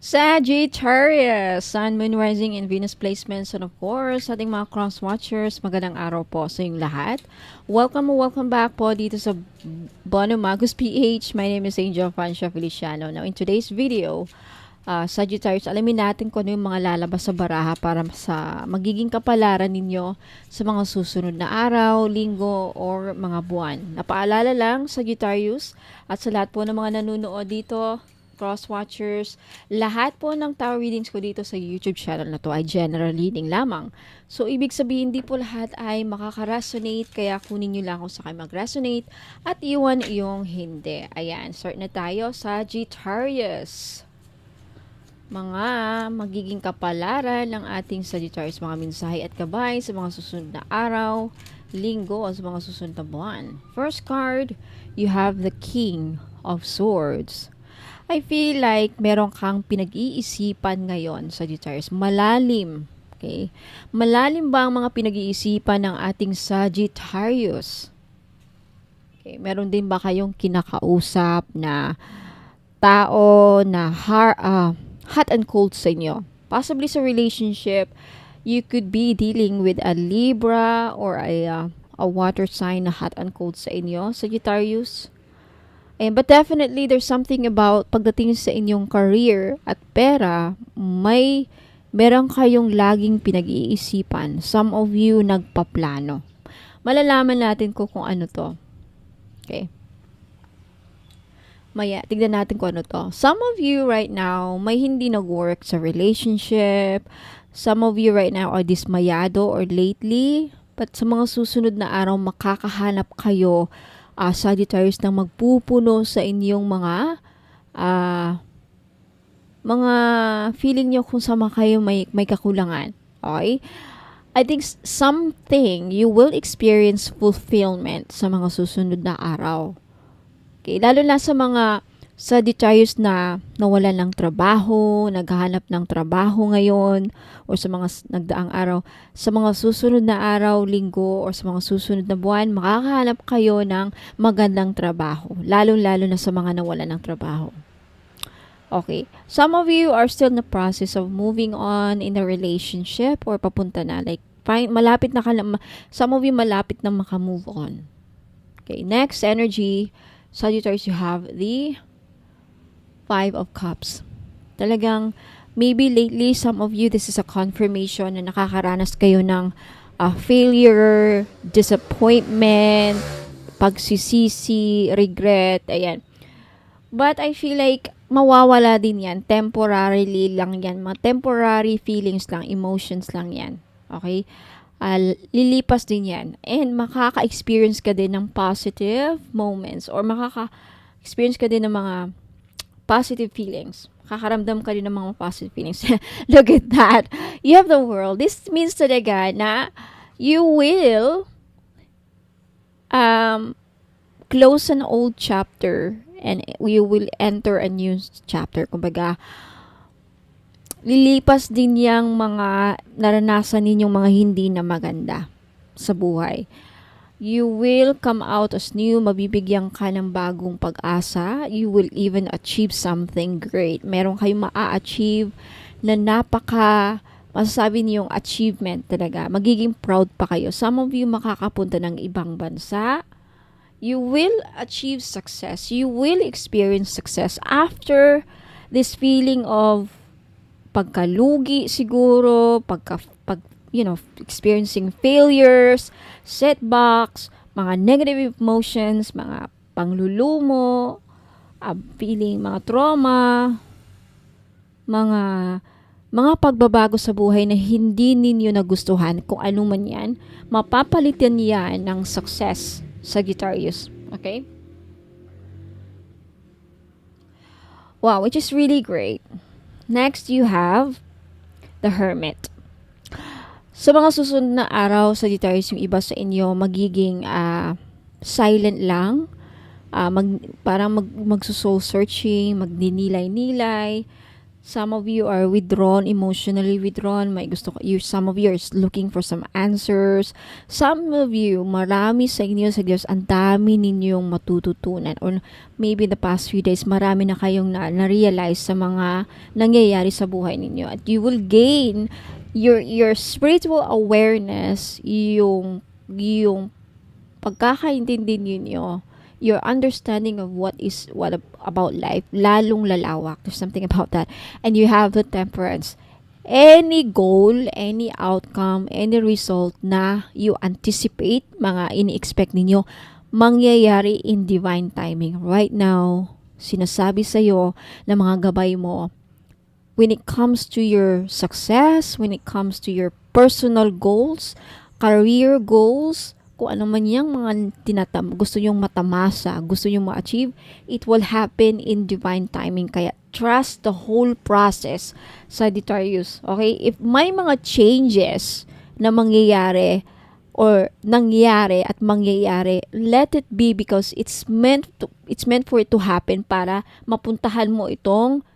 Sagittarius, Sun, Moon, Rising, and Venus placements, and of course, ating mga cross-watchers, magandang araw po sa inyong lahat. Welcome back po dito sa Bono Magus PH. My name is Angel Francia Feliciano. Now, in today's video, Sagittarius, alamin natin kung ano yung mga lalabas sa baraha para sa magiging kapalaran ninyo sa mga susunod na araw, linggo, or mga buwan. Napaalala lang, Sagittarius, at sa lahat po ng mga nanonood dito, cross-watchers, lahat po ng tarot readings ko dito sa YouTube channel na to ay general reading lamang. So, ibig sabihin, di po lahat ay makaka-resonate, kaya kunin nyo lang kung sa kayo mag-resonate at iwan yung hindi. Ayan, start na tayo, Sagittarius. Mga magiging kapalaran ng ating Sagittarius, mga mensahe at gabay sa mga susunod na araw, linggo, o sa mga susunod na buwan. First card, you have the King of Swords. I feel like meron kang pinag-iisipan ngayon, Sagittarius. Malalim. Okay? Malalim ba ang mga pinag-iisipan ng ating Sagittarius? Okay, meron din ba kayong kinakausap na tao na hot and cold sa inyo? Possibly sa relationship, you could be dealing with a Libra or a water sign na hot and cold sa inyo, Sagittarius. But definitely, there's something about pagdating sa inyong career at pera, meron kayong laging pinag-iisipan. Some of you nagpaplano. Malalaman natin kung ano to. Okay. Tignan natin kung ano to. Some of you right now, may hindi nag-work sa relationship. Some of you right now are dismayado or lately. But sa mga susunod na araw, makakahanap kayo Sagittarius na magpupuno sa inyong mga feeling nyo kung sama kayo may kakulangan. Okay? I think something you will experience fulfillment sa mga susunod na araw. Okay? Lalo na sa mga Sagittarius na nawalan ng trabaho, naghahanap ng trabaho ngayon, o sa mga nagdaang araw, sa mga susunod na araw, linggo, o sa mga susunod na buwan, makakahanap kayo ng magandang trabaho, lalo-lalo na sa mga nawalan ng trabaho. Okay, some of you are still in the process of moving on in a relationship or papunta na, like, malapit na some of you malapit na makamove on. Okay, next energy, Sagittarius, you have the Five of Cups. Talagang, maybe lately, some of you, this is a confirmation na nakakaranas kayo ng failure, disappointment, pagsisisi, regret, ayan. But I feel like, mawawala din yan. Temporarily lang yan. Mga temporary feelings lang, emotions lang yan. Okay? Lilipas din yan. And makaka-experience ka din ng positive moments or makaka-experience ka din ng mga positive feelings. Kakaramdam ka din ng mga positive feelings. Look at that. You have the World. This means talaga na you will close an old chapter and you will enter a new chapter. Kumbaga, lilipas din yung mga naranasan ninyong mga hindi na maganda sa buhay. You will come out as new, mabibigyan ka ng bagong pag-asa. You will even achieve something great. Meron kayong maa-achieve na masasabi niyong achievement talaga. Magiging proud pa kayo. Some of you makakapunta ng ibang bansa. You will achieve success. You will experience success after this feeling of pagkalugi siguro, experiencing failures, setbacks, mga negative emotions, mga panglulumo, feeling, mga trauma, mga pagbabago sa buhay na hindi ninyo nagustuhan, kung ano man yan, mapapalitan yan ng success, Sagittarius. Okay? Wow, which is really great. Next, you have the Hermit. Sa mga susunod na araw, Sagittarius, yung iba sa inyo magiging silent lang, parang magso-soul searching, magninilay-nilay, Some of you are withdrawn, emotionally withdrawn. Some of you are looking for some answers. Some of you, marami sa inyo sa Diyos, ang dami ninyong matututunan. Or maybe the past few days, marami na kayong na-realize sa mga nangyayari sa buhay ninyo. At you will gain your spiritual awareness, yung pagkakaintindi ninyo, your understanding of what about life, lalong lalawak. There's something about that. And you have the temperance. Any goal, any outcome, any result na you anticipate, mga ini-expect ninyo, mangyayari in divine timing. Right now, sinasabi sa'yo na mga gabay mo, when it comes to your success, when it comes to your personal goals, career goals, kung ano man yung mga gusto nyong matamasa, gusto nyong ma-achieve, it will happen in divine timing. Kaya trust the whole process, Sagittarius. Okay? If may mga changes na mangyayari or nangyari at mangyayari, let it be because it's meant for it to happen para mapuntahan mo itong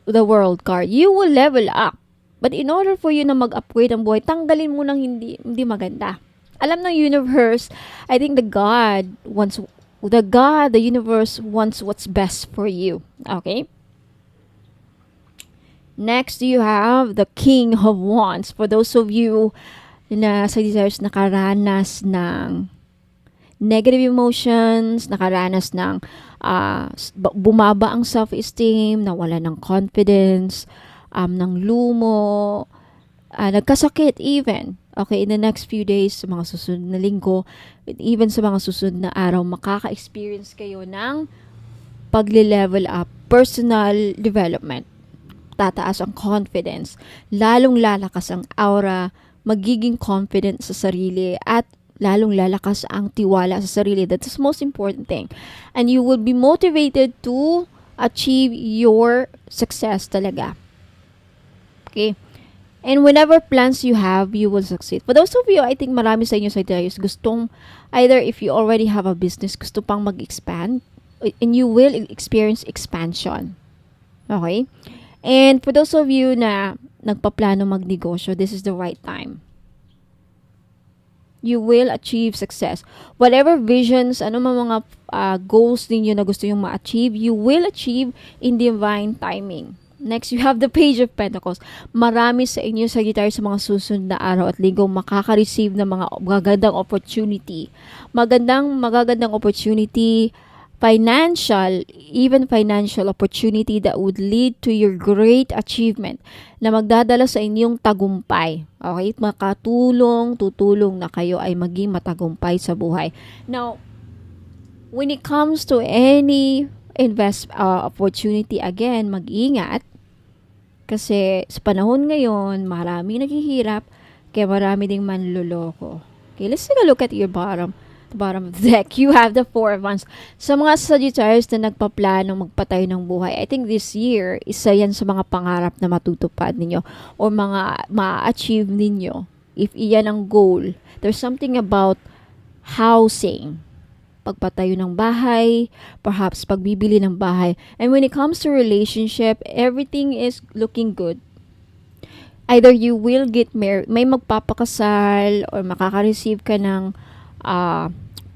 the world card. You will level up. But in order for you na mag-upgrade ang buhay, tanggalin mo ng hindi maganda. Alam ng universe, I think the universe wants what's best for you. Okay? Next, you have the King of Wands. For those of you na Sagittarius nakaranas ng negative emotions, nakaranas ng bumaba ang self-esteem, nawala ng confidence, ng lumo, nagkasakit even. Okay, in the next few days, sa mga susunod na linggo, even sa mga susunod na araw, makaka-experience kayo ng pagle-level up, personal development. Tataas ang confidence, lalong lalakas ang aura, magiging confident sa sarili, at lalong lalakas ang tiwala sa sarili. That's the most important thing. And you will be motivated to achieve your success talaga. Okay? And whenever plans you have, you will succeed. For those of you, I think marami sa inyo sa Sagittarius gustong, either if you already have a business, gusto pang mag-expand, and you will experience expansion. Okay? And for those of you na nagpaplano magnegosyo, this is the right time. You will achieve success. Whatever visions, ano mga goals ninyo na gusto yung ma-achieve, you will achieve in divine timing. Next, you have the Page of Pentacles. Marami sa inyo, Sagittarius, sa mga susunod na araw at linggo, makaka-receive ng mga magagandang opportunity. Magagandang opportunity, even financial opportunity that would lead to your great achievement na magdadala sa inyong tagumpay. Okay? Tutulong na kayo ay maging matagumpay sa buhay. Now, when it comes to any opportunity, again, mag-ingat. Kasi sa panahon ngayon, maraming naghihirap, kaya marami ding manloloko. Okay, let's take a look at your bottom of the deck. You have the Four of Wands. Sa mga Sagittarius na nagpaplano magpatayo ng buhay, I think this year, isa yan sa mga pangarap na matutupad ninyo o mga ma-achieve ninyo. If iyan ang goal, there's something about housing, pagpatayo ng bahay, perhaps pagbibili ng bahay. And when it comes to relationship, everything is looking good. Either you will get married, may magpapakasal, or makaka-receive ka ng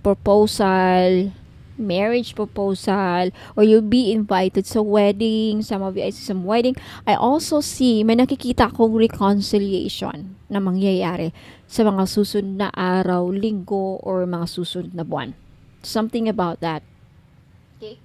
proposal, marriage proposal, or you'll be invited sa wedding. Some of you, I see some wedding. I also see, may nakikita akong reconciliation na mangyayari sa mga susunod na araw, linggo, or mga susunod na buwan. Something about that. Okay.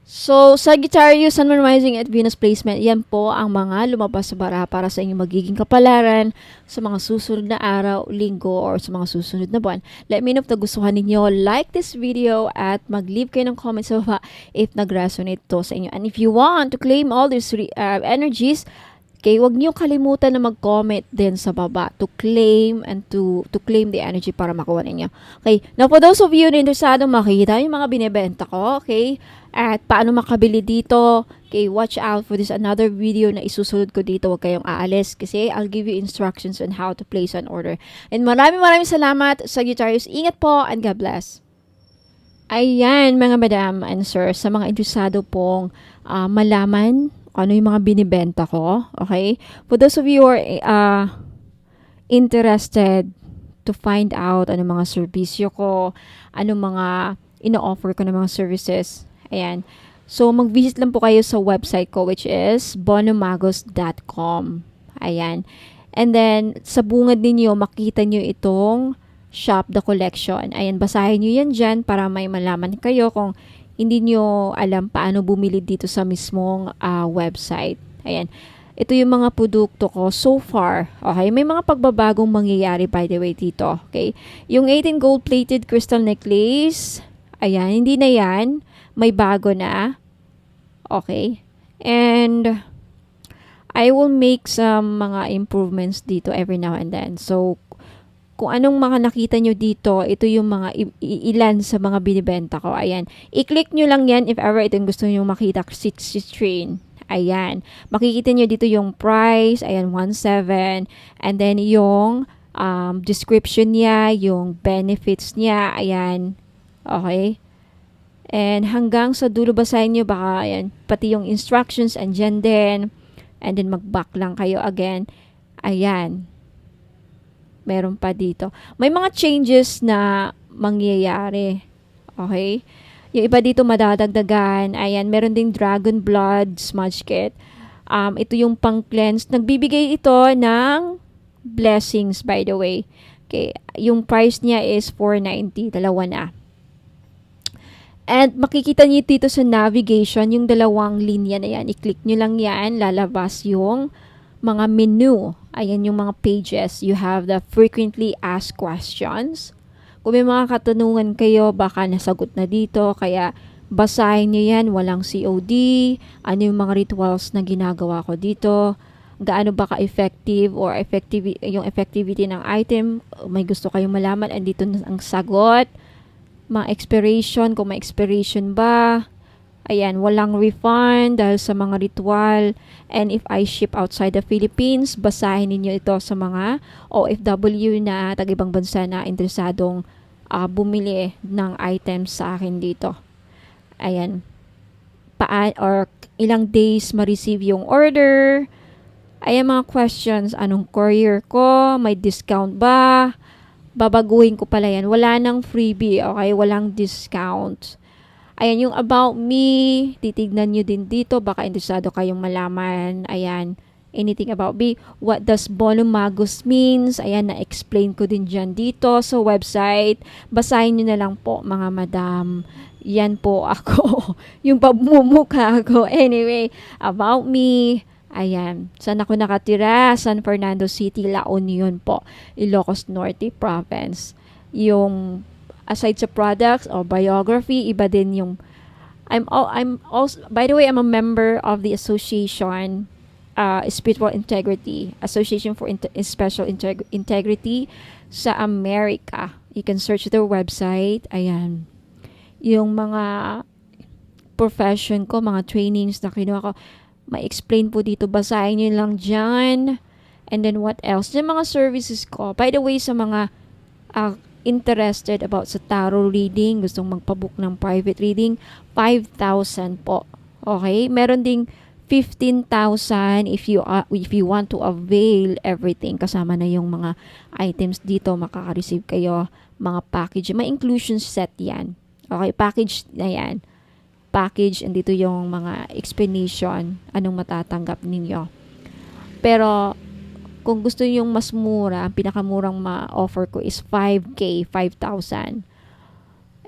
So, Sagittarius, Sun, Moon, Rising at Venus placement, yan po ang mga lumabas sa bara para sa inyong magiging kapalaran sa mga susunod na araw, linggo, or sa mga susunod na buwan. Let me know if nagustuhan ninyo. Like this video at mag-leave kayo ng comments sa baba if nag-resonate to sa inyo. And if you want to claim all these energies, okay, huwag niyo kalimutan na mag-comment din sa baba to claim and to claim the energy para makuha ninyo. Okay, now for those of you na interesado makikita yung mga binebenta ko, okay, at paano makabili dito, okay, watch out for this another video na isusunod ko dito. Huwag kayong aalis kasi I'll give you instructions on how to place an order. And maraming salamat, Sagittarius. Ingat po and God bless. Ayan, mga madam and sir, sa mga interesado pong malaman ano yung mga binibenta ko. Okay? For those of you who are interested to find out ano mga serbisyo ko, ano mga ino-offer ko ng mga services. Ayan. So, mag-visit lang po kayo sa website ko which is bonomagos.com. Ayan. And then, sa bungad ninyo, makita nyo itong Shop the Collection. Ayan, basahin nyo yan dyan para may malaman kayo kung hindi nyo alam paano bumili dito sa mismong website. Ayan. Ito yung mga produkto ko so far. Okay, may mga pagbabagong mangyayari by the way dito. Okay, yung 18 gold-plated crystal necklace, ayan, hindi na yan. May bago na. Okay, and I will make some mga improvements dito every now and then. So, kung anong mga nakita nyo dito, ito yung mga ilan sa mga binibenta ko. Ayan, i-click nyo lang yan if ever itong gusto nyo makita si train. Ayan. Makikita nyo dito yung price. Ayan, 1.7. And then yung description niya, yung benefits niya. Ayan. Okay. And hanggang sa dulo basahin nyo, baka ayan, pati yung instructions andyan din. And then mag-back lang kayo again. Ayan. Meron pa dito. May mga changes na mangyayari. Okay. Yung iba dito madadagdagan. Ayan, meron ding Dragon Blood Smudge Kit. Ito yung pang-cleanse. Nagbibigay ito ng blessings, by the way. Okay, yung price niya is $4.90. Dalawa na. And makikita niyo dito sa navigation, yung dalawang linya na yan. I-click nyo lang yan. Lalabas yung mga menu. Ayan yung mga pages. You have the frequently asked questions. Kung may mga katanungan kayo, baka nasagot na dito. Kaya basahin nyo yan, walang COD. Ano yung mga rituals na ginagawa ko dito. Gaano ba ka-effective or yung effectivity ng item. May gusto kayong malaman, andito na ang sagot. Mga expiration, kung may expiration ba. Ayan, walang refund dahil sa mga ritual. And if I ship outside the Philippines, basahin niyo ito sa mga OFW na tag-ibang bansa na interesadong bumili ng items sa akin dito. Ayan. Or ilang days ma-receive yung order. Ayan mga questions. Anong courier ko? May discount ba? Babaguhin ko pala yan. Wala nang freebie. Okay? Walang discount. Ayan, yung about me, titignan nyo din dito. Baka interesado kayong malaman. Ayan, anything about me. What does Bono Magus means? Ayan, na-explain ko din dyan dito sa website. Basahin nyo na lang po, mga madam. Yan po ako. Yung pagmumukha ko. Anyway, about me. Ayan, saan ako nakatira? San Fernando City, La Union po. Ilocos Norte Province. Yung aside sa products or biography, iba din yung I'm also, by the way, I'm a member of the association Spiritual Integrity Association for Special Integrity sa America. You can search their website. Ayan, yung mga profession ko, mga trainings na kinuha ko, ma-explain po dito. Basahin nyo lang dyan. And then what else? Yung mga services ko, by the way, sa mga interested about sa tarot reading, gustong magpabook ng private reading, 5,000 po. Okay? Meron ding 15,000 if you want to avail everything. Kasama na yung mga items dito, makaka-receive kayo mga package. May inclusion set yan. Okay? Package na yan. Package, and dito yung mga explanation, anong matatanggap ninyo. Pero kung gusto yung mas mura, ang pinakamurang ma-offer ko is 5K, 5,000.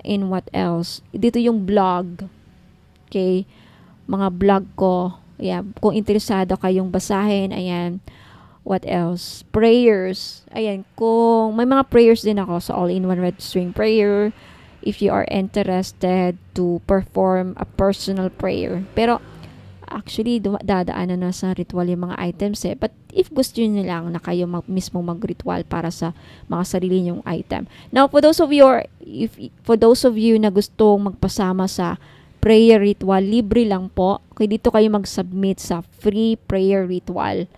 And what else? Dito yung blog. Okay? Mga blog ko. Ayan. Kung interesado kayong basahin, ayan. What else? Prayers. Ayan. Kung may mga prayers din ako sa All-in-One Red String Prayer. If you are interested to perform a personal prayer. Pero, actually, dadaanan na sa ritual yung mga items eh. But if gusto nyo lang na kayo mismo mag-ritual para sa mga sarili nyong item. Now, for those of you na gustong magpasama sa prayer ritual, libre lang po. Kaya dito kayo mag-submit sa free prayer ritual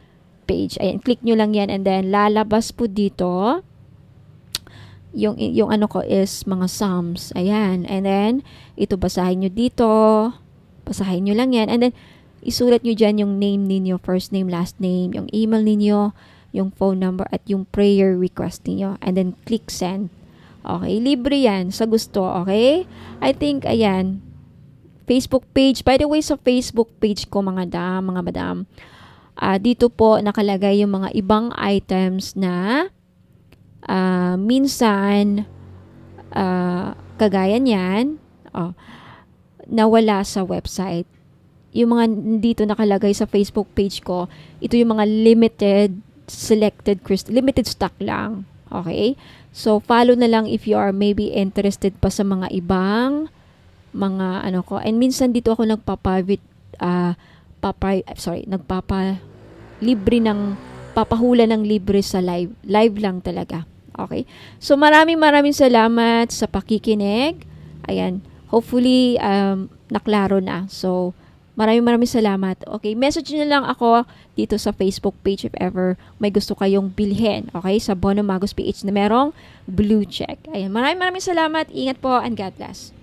page. Ayan, click nyo lang yan and then lalabas po dito yung ano ko is mga psalms. Ayan, and then ito basahin nyo dito. Basahin nyo lang yan and then isulat nyo dyan yung name ninyo, first name, last name, yung email ninyo, yung phone number, at yung prayer request ninyo. And then, click send. Okay, libre yan sa gusto, okay? I think, ayan, Facebook page. By the way, sa Facebook page ko, mga madam, dito po nakalagay yung mga ibang items na minsan, kagaya niyan, nawala sa website. Yung mga dito nakalagay sa Facebook page ko, ito yung mga limited stock lang. Okay? So, follow na lang if you are maybe interested pa sa mga ibang mga ano ko. And minsan dito ako papahula ng libre sa live. Live lang talaga. Okay? So, maraming salamat sa pakikinig. Ayan. Hopefully, naklaro na. So, maraming salamat. Okay, message nyo lang ako dito sa Facebook page if ever may gusto kayong bilhin. Okay, sa Bono Magos PH na merong blue check. Ayan, maraming salamat. Ingat po and God bless.